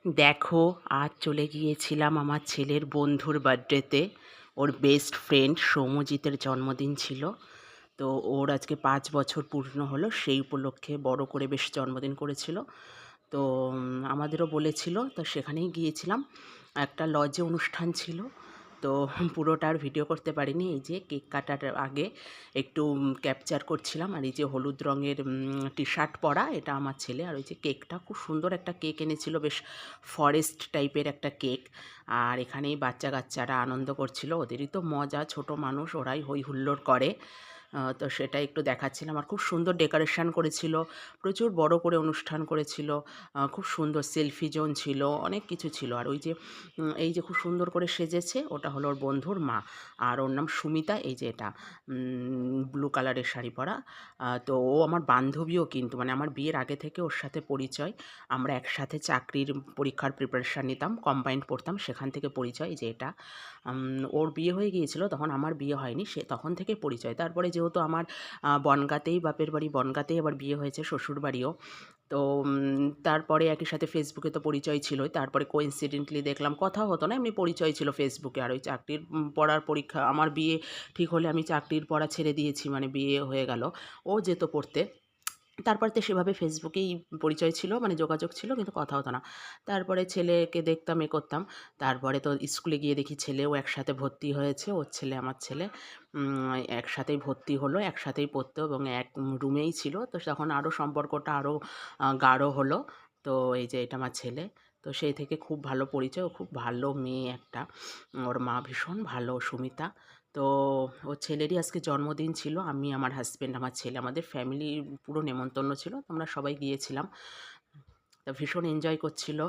দেখো, আজ চলে গিয়েছিলাম আমার ছেলের বন্ধুর বার্থডেতে। ওর বেস্ট ফ্রেন্ড সৌম্যজিতের জন্মদিন ছিল। তো ওর আজকে 5 বছর পূর্ণ হলো, সেই উপলক্ষে বড় করে বেশ জন্মদিন করেছিল। তো আমাদেরও বলেছিল, তো সেখানেই গিয়েছিলাম। একটা লজে অনুষ্ঠান ছিল। তো পুরোটা আর ভিডিও করতে পারিনি। এই যে কেক কাটার আগে একটু ক্যাপচার করছিলাম। আর এই যে হলুদ রঙের টি শার্ট পরা, এটা আমার ছেলে। আর ওই যে কেকটা, খুব সুন্দর একটা কেক এনেছিল, বেশ ফরেস্ট টাইপের একটা কেক। আর এখানেই বাচ্চা কাচ্চারা আনন্দ করছিল, ওদেরই তো মজা, ছোট মানুষ, ওরাই হই হুল্লোড় করে। তো সেটা একটু দেখাচ্ছিলাম। আর খুব সুন্দর ডেকোরেশন করেছিল, প্রচুর বড় করে অনুষ্ঠান করেছিল। খুব সুন্দর সেলফি জোন ছিল, অনেক কিছু ছিল। আর ওই যে এই যে খুব সুন্দর করে সেজেছে, ওটা হলো ওর বন্ধুর মা। আর ওর নাম সুমিতা। এই যে এটা ব্লু কালারের শাড়ি পরা। তো ও আমার বান্ধবীও, কিন্তু মানে আমার বিয়ের আগে থেকে ওর সাথে পরিচয়। আমরা একসাথে চাকরির পরীক্ষার প্রিপারেশান নিতাম, কম্বাইন্ড পড়তাম, সেখান থেকে পরিচয়। এই যে এটা ওর বিয়ে হয়ে গিয়েছিল, তখন আমার বিয়ে হয়নি, সে তখন থেকে পরিচয়। তারপরে যেহেতু আমার বনগাঁতেই, বাপের বাড়ি বনগাঁতেই, আবার বিয়ে হয়েছে, শ্বশুর বাড়িও। তো তারপরে একই সাথে ফেসবুকে তো পরিচয় ছিলই। তারপরে কোইন্সিডেন্টলি দেখলাম, কথা হতো না, এমনি পরিচয় ছিল ফেসবুকে। আর ওই চাকরির পড়ার পরীক্ষা, আমার বিয়ে ঠিক হলে আমি চাকরির পড়া ছেড়ে দিয়েছি, মানে বিয়ে হয়ে গেল। ও যেত পড়তে। তারপরে তো সেভাবে ফেসবুকেই পরিচয় ছিল, মানে যোগাযোগ ছিল, কিন্তু কথা হতো না। তারপরে ছেলেকে দেখতাম, এ করতাম। তারপরে তো স্কুলে গিয়ে দেখি ছেলেও একসাথে ভর্তি হয়েছে, ওর ছেলে আমার ছেলে একসাথেই ভর্তি হলো, একসাথেই পড়তো এবং এক রুমেই ছিল। তো তখন আরও সম্পর্কটা আরও গাঢ় হলো। তো এই যে এটা আমার ছেলে। তো সেই থেকে খুব ভালো পরিচয়, ও খুব ভালো মেয়ে একটা। ওর মা ভীষণ ভালো, সুমিতা। তো ওর ছেলেরই আজকে জন্মদিন ছিল। আমি, আমার হাসব্যান্ড, আমার ছেলে, আমাদের ফ্যামিলি পুরো নেমন্তন্ন ছিল। আমরা সবাই গিয়েছিলাম। তো ভীষণ এনজয় করছিল।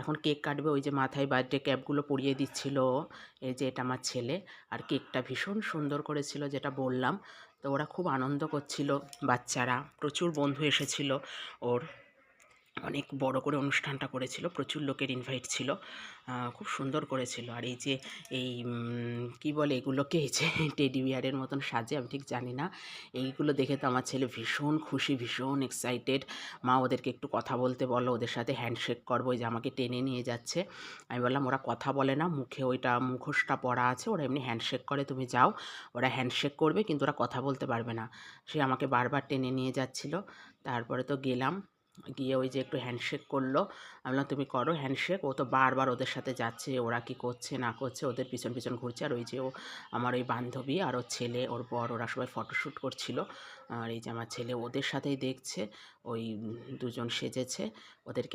এখন কেক কাটবে, ওই যে মাথায় বার্থডে ক্যাপগুলো পরিয়ে দিচ্ছিল ও। এই যে এটা আমার ছেলে। আর কেকটা ভীষণ সুন্দর করেছিল, যেটা বললাম। তো ওরা খুব আনন্দ করছিল, বাচ্চারা, প্রচুর বন্ধু এসেছিল ওর। অনেক বড় করে অনুষ্ঠানটা করেছিল, প্রচুর লোকের ইনভাইট ছিল। খুব সুন্দর করেছিল। আর এই যে এই কী বলে এগুলোকে, এই যে টেডি বিয়ারের মতন সাজে, আমি ঠিক জানি না। এইগুলো দেখে তো আমার ছেলে ভীষণ খুশি, ভীষণ এক্সাইটেড। মা, ওদেরকে একটু কথা বলতে বলো, ওদের সাথে হ্যান্ডশেক করবো। ওই যে আমাকে টেনে নিয়ে যাচ্ছে। আমি বললাম, ওরা কথা বলে না, মুখে ওইটা মুখোশটা পরা আছে, ওরা এমনি হ্যান্ডশেক করে, তুমি যাও। ওরা হ্যান্ডশেক করবে, কিন্তু ওরা কথা বলতে পারবে না। সে আমাকে বারবার টেনে নিয়ে যাচ্ছিল। তারপরে তো গেলাম, গিয়ে ওই যে একটু হ্যান্ডশেক করলো। আমি বললাম, তুমি করো হ্যান্ডশেক। ও তো বারবার ওদের সাথে যাচ্ছে, ওরা কি করছে না করছে, ওদের পিছন পিছন ঘুরছে। আর ওই যে ও আমার ওই বান্ধবী আর ওর ছেলে, ওর বর, ওরা সবাই ফটোশ্যুট করছিল। আর এই যে আমার ছেলে ওদের সাথেই দেখছে, ওই দুজন সেজেছে, ওদেরকে